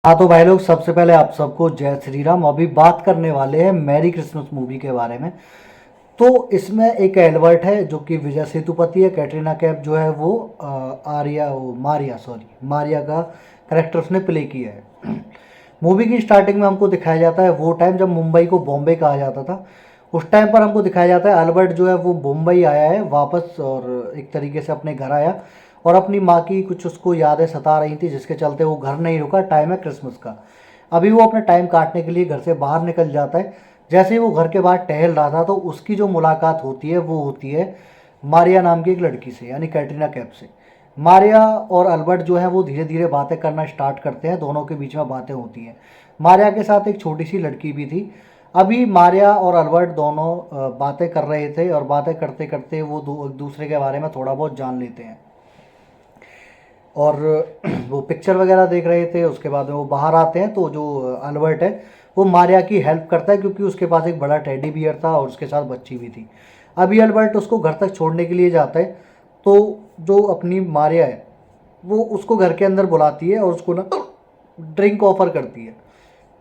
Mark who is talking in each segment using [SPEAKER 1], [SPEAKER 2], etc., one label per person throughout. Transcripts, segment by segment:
[SPEAKER 1] हाँ तो भाई लोग, सबसे पहले आप सबको जय श्री राम। अभी बात करने वाले हैं मैरी क्रिसमस मूवी के बारे में। तो इसमें एक एल्बर्ट है जो कि विजय सेतुपति है। कैटरीना कैफ जो है वो आर्या वो मारिया सॉरी मारिया का करेक्टर उसने प्ले किया है। मूवी की स्टार्टिंग में हमको दिखाया जाता है वो टाइम जब मुंबई को बॉम्बे कहा जाता था। उस टाइम पर हमको दिखाया जाता है अल्बर्ट जो है वो मुंबई आया है वापस, और एक तरीके से अपने घर आया और अपनी माँ की कुछ उसको यादें सता रही थी, जिसके चलते वो घर नहीं रुका। टाइम है क्रिसमस का। अभी वो अपना टाइम काटने के लिए घर से बाहर निकल जाता है। जैसे ही वो घर के बाहर टहल रहा था तो उसकी जो मुलाकात होती है वो होती है मारिया नाम की एक लड़की से, यानी कैटरीना कैफ से। मारिया और अल्बर्ट जो है वो धीरे धीरे बातें करना स्टार्ट करते हैं। दोनों के बीच में बातें होती हैं। मारिया के साथ एक छोटी सी लड़की भी थी। अभी मारिया और अल्बर्ट दोनों बातें कर रहे थे, और बातें करते करते वो एक दूसरे के बारे में थोड़ा बहुत जान लेते हैं। और वो पिक्चर वगैरह देख रहे थे। उसके बाद में वो बाहर आते हैं तो जो अल्बर्ट है वो मारिया की हेल्प करता है, क्योंकि उसके पास एक बड़ा टेडी बियर था और उसके साथ बच्ची भी थी। अभी अल्बर्ट उसको घर तक छोड़ने के लिए जाता है तो जो अपनी मारिया है वो उसको घर के अंदर बुलाती है और उसको ना ड्रिंक ऑफर करती है।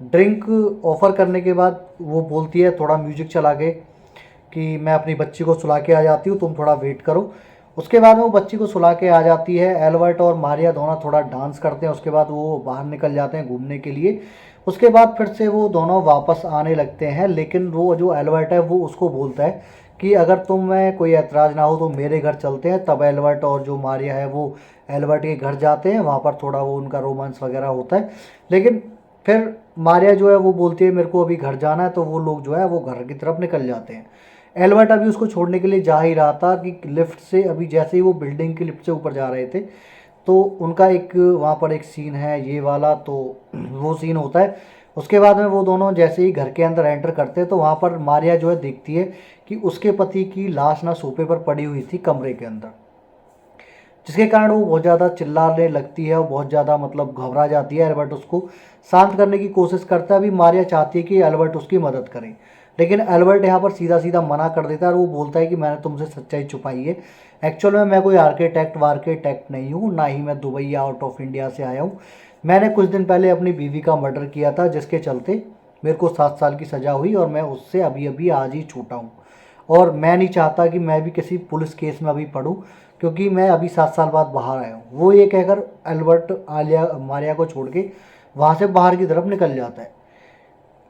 [SPEAKER 1] ड्रिंक ऑफर करने के बाद वो बोलती है थोड़ा म्यूजिक चला के कि मैं अपनी बच्ची को सुला के आ जाती हूँ, तुम थोड़ा वेट करो। उसके बाद में वो बच्ची को सुला के आ जाती है। एल्बर्ट और मारिया दोनों थोड़ा डांस करते हैं। उसके बाद वो बाहर निकल जाते हैं घूमने के लिए। उसके बाद फिर से वो दोनों वापस आने लगते हैं, लेकिन वो जो एल्बर्ट है वो उसको बोलता है कि अगर तुम्हें कोई ऐतराज़ ना हो तो मेरे घर चलते हैं। तब एल्बर्ट और जो मारिया है वो एल्बर्ट के घर जाते हैं। वहाँ पर थोड़ा वो उनका रोमांस वगैरह होता है। लेकिन फिर मारिया जो है वो बोलती है मेरे को अभी घर जाना है, तो वो लोग जो है वो घर की तरफ निकल जाते हैं। एल्बर्ट अभी उसको छोड़ने के लिए जा ही रहा था कि लिफ्ट से अभी जैसे ही वो बिल्डिंग की लिफ्ट से ऊपर जा रहे थे तो उनका एक वहाँ पर एक सीन है ये वाला, तो वो सीन होता है। उसके बाद में वो दोनों जैसे ही घर के अंदर एंटर करते हैं तो वहाँ पर मारिया जो है देखती है कि उसके पति की लाश ना सोफे पर पड़ी हुई थी कमरे के अंदर, जिसके कारण वो बहुत ज़्यादा चिल्लाने लगती है और बहुत ज़्यादा मतलब घबरा जाती है। एल्बर्ट उसको शांत करने की कोशिश करता है। अभी मारिया चाहती है कि एल्बर्ट उसकी मदद करे, लेकिन एल्बर्ट यहाँ पर सीधा सीधा मना कर देता है और वो बोलता है कि मैंने तुमसे सच्चाई छुपाई है। एक्चुअल में मैं कोई आर्किटेक्ट वार्किटेक्ट नहीं हूँ, ना ही मैं दुबई या आउट ऑफ इंडिया से आया हूँ। मैंने कुछ दिन पहले अपनी बीवी का मर्डर किया था, जिसके चलते मेरे को 7 साल की सज़ा हुई और मैं उससे अभी अभी आज ही छूटा हूँ। और मैं नहीं चाहता कि मैं भी किसी पुलिस केस में अभी पढ़ूँ, क्योंकि मैं अभी 7 साल बाद बाहर आया हूँ। वो ये कहकर एल्बर्ट आलिया मारिया को छोड़ के वहाँ से बाहर की तरफ निकल जाता है।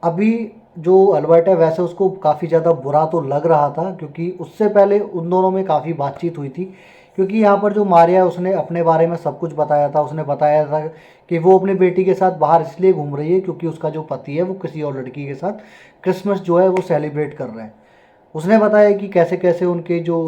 [SPEAKER 1] अभी जो अल्बर्ट है वैसे उसको काफ़ी ज़्यादा बुरा तो लग रहा था, क्योंकि उससे पहले उन दोनों में काफ़ी बातचीत हुई थी। क्योंकि यहाँ पर जो मारिया है उसने अपने बारे में सब कुछ बताया था। उसने बताया था कि वो अपनी बेटी के साथ बाहर इसलिए घूम रही है क्योंकि उसका जो पति है वो किसी और लड़की के साथ क्रिसमस जो है वो सेलिब्रेट कर रहे हैं। उसने बताया कि कैसे कैसे उनके जो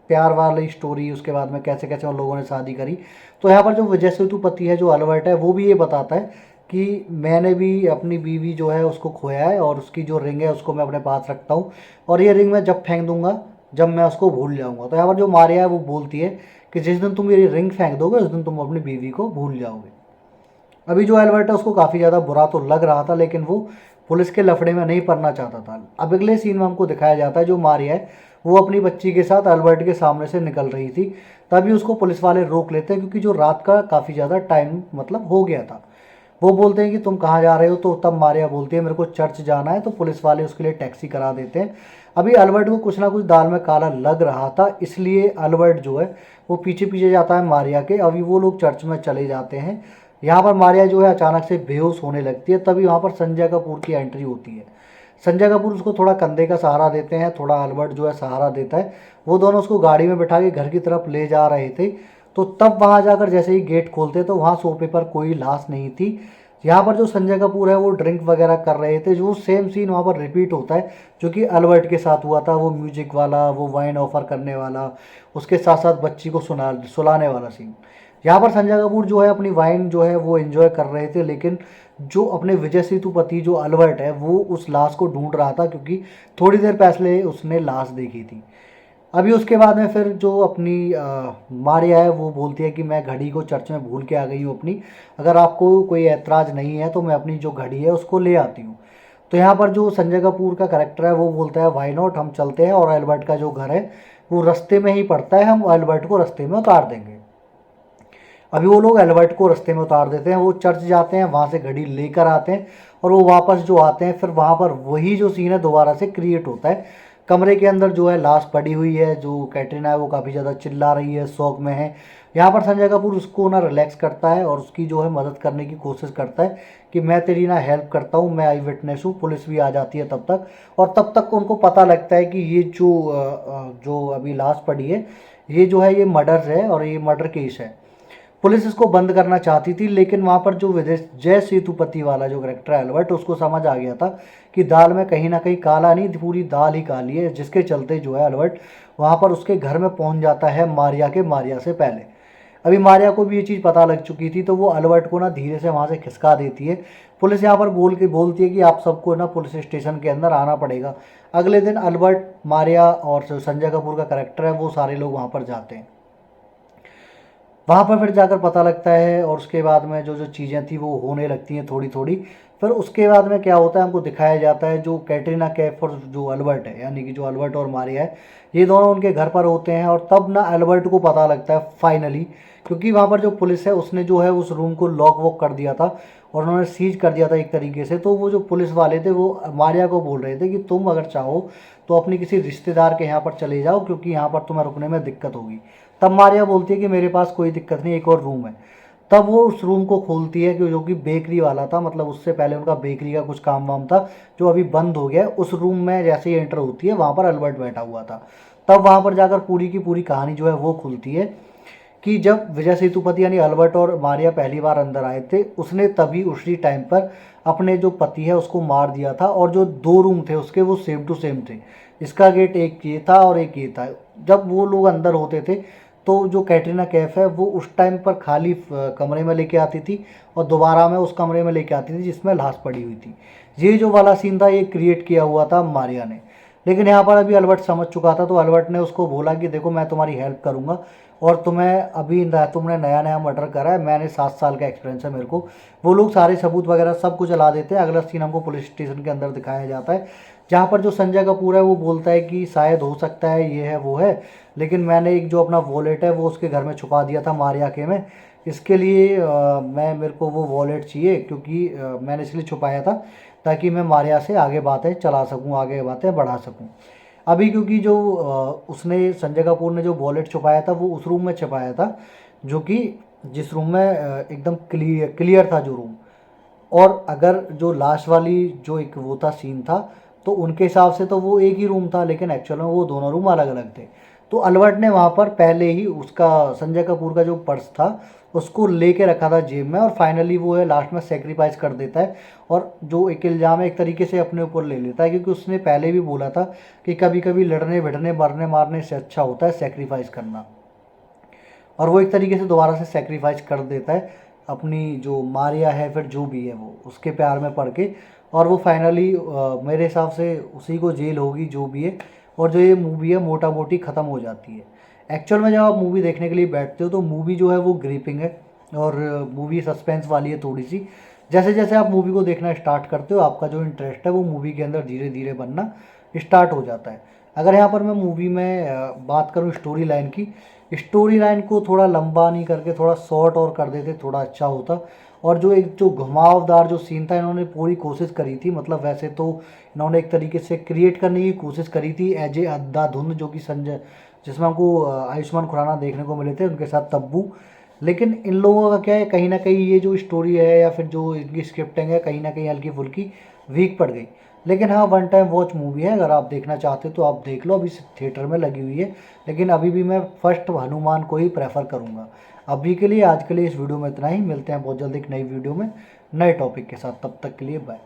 [SPEAKER 1] प्यार वाली स्टोरी, उसके बाद में कैसे कैसे उन लोगों ने शादी करी। तो यहाँ पर जो विजय सेतुपति है जो अल्बर्ट है वो भी ये बताता है कि मैंने भी अपनी बीवी जो है उसको खोया है और उसकी जो रिंग है उसको मैं अपने पास रखता हूँ, और ये रिंग मैं जब फेंक दूंगा जब मैं उसको भूल जाऊंगा। तो यहाँ पर जो मारिया है वो बोलती है कि जिस दिन तुम मेरी रिंग फेंक दोगे उस दिन तुम अपनी बीवी को भूल जाओगे। अभी जो एल्बर्ट है उसको काफ़ी ज़्यादा बुरा तो लग रहा था, लेकिन वो पुलिस के लफड़े में नहीं पड़ना चाहता था। अब अगले सीन में हमको दिखाया जाता है जो मारिया है वो अपनी बच्ची के साथ अल्बर्ट के सामने से निकल रही थी। तभी उसको पुलिस वाले रोक लेते हैं, क्योंकि जो रात का काफ़ी ज़्यादा टाइम मतलब हो गया था। वो बोलते हैं कि तुम कहाँ जा रहे हो, तो तब मारिया बोलती है मेरे को चर्च जाना है। तो पुलिस वाले उसके लिए टैक्सी करा देते हैं। अभी अल्बर्ट को कुछ ना कुछ दाल में काला लग रहा था, इसलिए अल्बर्ट जो है वो पीछे पीछे जाता है मारिया के। अभी वो लोग चर्च में चले जाते हैं। यहाँ पर मारिया जो है अचानक से बेहोश होने लगती है। तभी वहाँ पर संजय कपूर की एंट्री होती है। संजय कपूर उसको थोड़ा कंधे का सहारा देते हैं, थोड़ा अल्बर्ट जो है सहारा देता है। वो दोनों उसको गाड़ी में बिठा के घर की तरफ ले जा रहे थे। तो तब वहाँ जाकर जैसे ही गेट खोलते तो वहाँ सोफे पर कोई लाश नहीं थी। यहाँ पर जो संजय कपूर है वो ड्रिंक वगैरह कर रहे थे। जो सेम सीन वहाँ पर रिपीट होता है जो कि अल्बर्ट के साथ हुआ था। वो म्यूजिक वाला, वो वाइन ऑफर करने वाला, उसके साथ साथ बच्ची को सुलाने वाला सीन। यहाँ पर संजय कपूर जो है अपनी वाइन जो है वो एंजॉय कर रहे थे, लेकिन जो अपने विजय सेतुपति जो अल्बर्ट है वो उस लाश को ढूंढ रहा था, क्योंकि थोड़ी देर पहले उसने लाश देखी थी। अभी उसके बाद में फिर जो अपनी मारिया है वो बोलती है कि मैं घड़ी को चर्च में भूल के आ गई हूँ अपनी, अगर आपको कोई ऐतराज़ नहीं है तो मैं अपनी जो घड़ी है उसको ले आती हूँ। तो यहाँ पर जो संजय कपूर का करेक्टर है वो बोलता है वाई नॉट, हम चलते हैं। और एल्बर्ट का जो घर है वो रास्ते में ही पड़ता है, हम एल्बर्ट को रास्ते में उतार देंगे। अभी वो लोग एल्बर्ट को रास्ते में उतार देते हैं, वो चर्च जाते हैं, वहाँ से घड़ी लेकर आते हैं और वो वापस जो आते हैं फिर वहाँ पर वही जो सीन है दोबारा से क्रिएट होता है। कमरे के अंदर जो है लाश पड़ी हुई है, जो कैटरीना है वो काफ़ी ज़्यादा चिल्ला रही है, शौक में है। यहाँ पर संजय कपूर उसको ना रिलैक्स करता है और उसकी जो है मदद करने की कोशिश करता है कि मैं तेरी ना हेल्प करता हूँ, मैं आई विटनेस हूँ। पुलिस भी आ जाती है तब तक, और तब तक उनको पता लगता है कि ये जो अभी लाश पड़ी है ये जो है ये मर्डर है और ये मर्डर केस है। पुलिस इसको बंद करना चाहती थी, लेकिन वहाँ पर जो विदेश जय सेतुपति वाला जो करेक्टर है एल्बर्ट, उसको समझ आ गया था कि दाल में कहीं ना कहीं काला नहीं, पूरी दाल ही काली है, जिसके चलते जो है एल्बर्ट वहाँ पर उसके घर में पहुँच जाता है मारिया से पहले। अभी मारिया को भी ये चीज़ पता लग चुकी थी, तो वो एल्बर्ट को ना धीरे से वहाँ से खिसका देती है। पुलिस यहाँ पर बोलती है कि आप सबको ना पुलिस स्टेशन के अंदर आना पड़ेगा। अगले दिन एल्बर्ट, मारिया और जो संजय कपूर का करेक्टर है वो सारे लोग वहाँ पर जाते हैं। वहाँ पर फिर जाकर पता लगता है और उसके बाद में जो जो चीज़ें थी वो होने लगती हैं थोड़ी थोड़ी। फिर उसके बाद में क्या होता है हमको दिखाया जाता है, जो कैटरीना कैफ और जो अल्बर्ट है, यानी कि जो अल्बर्ट और मारिया है, ये दोनों उनके घर पर होते हैं। और तब ना अल्बर्ट को पता लगता है फाइनली, क्योंकि वहाँ पर जो पुलिस है उसने जो है उस रूम को लॉक वॉक कर दिया था और उन्होंने सीज कर दिया था एक तरीके से। तो वो जो पुलिस वाले थे वो मारिया को बोल रहे थे कि तुम अगर चाहो तो अपनी किसी रिश्तेदार के यहाँ पर चले जाओ, क्योंकि यहाँ पर तुम्हें रुकने में दिक्कत होगी। तब मारिया बोलती है कि मेरे पास कोई दिक्कत नहीं, एक और रूम है। तब वो उस रूम को खोलती है कि जो कि बेकरी वाला था, मतलब उससे पहले उनका बेकरी का कुछ काम वाम था जो अभी बंद हो गया है। उस रूम में जैसे ही एंटर होती है वहाँ पर अल्बर्ट बैठा हुआ था। तब वहाँ पर जाकर पूरी की पूरी कहानी जो है वो खुलती है कि जब विजय सेतुपति यानी अल्बर्ट और मारिया पहली बार अंदर आए थे, उसने तभी उसी टाइम पर अपने जो पति है उसको मार दिया था। और जो दो रूम थे उसके वो सेम टू सेम थे, इसका गेट एक ये था और एक ये था। जब वो लोग अंदर होते थे तो जो कैटरीना कैफ है वो उस टाइम पर खाली कमरे में लेके आती थी और दोबारा में उस कमरे में लेके आती थी जिसमें लाश पड़ी हुई थी। ये जो वाला सीन था ये क्रिएट किया हुआ था मारिया ने। लेकिन यहाँ पर अभी अल्बर्ट समझ चुका था, तो अल्बर्ट ने उसको बोला कि देखो मैं तुम्हारी हेल्प करूँगा और तुमने नया नया मर्डर करा है, मैंने 7 साल का एक्सपीरियंस है मेरे को। वो लोग सारे सबूत वगैरह सब कुछ चला देते हैं। अगला सीन हमको पुलिस स्टेशन के अंदर दिखाया जाता है, जहाँ पर जो संजय कपूर है वो बोलता है कि शायद हो सकता है ये है वो है, लेकिन मैंने एक जो अपना वॉलेट है वो उसके घर में छुपा दिया था मारिया के में। इसके लिए मेरे को वो वॉलेट चाहिए, क्योंकि मैंने इसलिए छुपाया था ताकि मैं मारिया से आगे बातें चला सकूं, आगे बातें बढ़ा सकूं। अभी क्योंकि जो उसने संजय कपूर ने जो वॉलेट छुपाया था वो उस रूम में छुपाया था, जो कि जिस रूम में एकदम क्लियर था जो रूम। और अगर जो लास्ट वाली जो एक वो था सीन था, तो उनके हिसाब से तो वो एक ही रूम था, लेकिन एक्चुअल में वो दोनों रूम अलग अलग थे। तो अल्बर्ट ने वहाँ पर पहले ही उसका संजय कपूर का जो पर्स था उसको लेके रखा था जेब में, और फाइनली वो है लास्ट में सेक्रीफाइस कर देता है और जो एक इल्ज़ाम है एक तरीके से अपने ऊपर ले लेता है, क्योंकि उसने पहले भी बोला था कि कभी कभी लड़ने भिड़ने मरने मारने से अच्छा होता है सेक्रीफाइस करना। और वो एक तरीके से दोबारा से सेक्रीफाइस कर देता है अपनी जो मारिया है, फिर जो भी है वो उसके प्यार में पड़ के। और वो फाइनली मेरे हिसाब से उसी को जेल होगी जो भी है, और जो ये मूवी है मोटा मोटी ख़त्म हो जाती है। एक्चुअल में जब आप मूवी देखने के लिए बैठते हो तो मूवी जो है वो ग्रिपिंग है और मूवी सस्पेंस वाली है थोड़ी सी। जैसे जैसे आप मूवी को देखना स्टार्ट करते हो आपका जो इंटरेस्ट है वो मूवी के अंदर धीरे धीरे बनना स्टार्ट हो जाता है। अगर यहाँ पर मैं मूवी में बात करूँ स्टोरी लाइन की, स्टोरी लाइन को थोड़ा लंबा नहीं करके थोड़ा शॉर्ट और कर देते थोड़ा अच्छा होता। और जो एक जो घुमावदार जो सीन था इन्होंने पूरी कोशिश करी थी, मतलब वैसे तो इन्होंने एक तरीके से क्रिएट करने की कोशिश करी थी एज ए अंधाधुंध, जो कि संजय जिसमें हमको आयुष्मान खुराना देखने को मिले थे उनके साथ तब्बू। लेकिन इन लोगों का क्या है, कहीं ना कहीं ये जो स्टोरी है या फिर जो इनकी स्क्रिप्टिंग है कहीं ना कहीं हल्की फुल्की वीक पड़ गई। लेकिन हाँ वन टाइम वॉच मूवी है, अगर आप देखना चाहते हो तो आप देख लो, अभी थिएटर में लगी हुई है। लेकिन अभी भी मैं फर्स्ट हनुमान को ही प्रेफर करूँगा। अभी के लिए आज के लिए इस वीडियो में इतना ही, मिलते हैं बहुत जल्दी एक नई वीडियो में नए टॉपिक के साथ, तब तक के लिए बाय।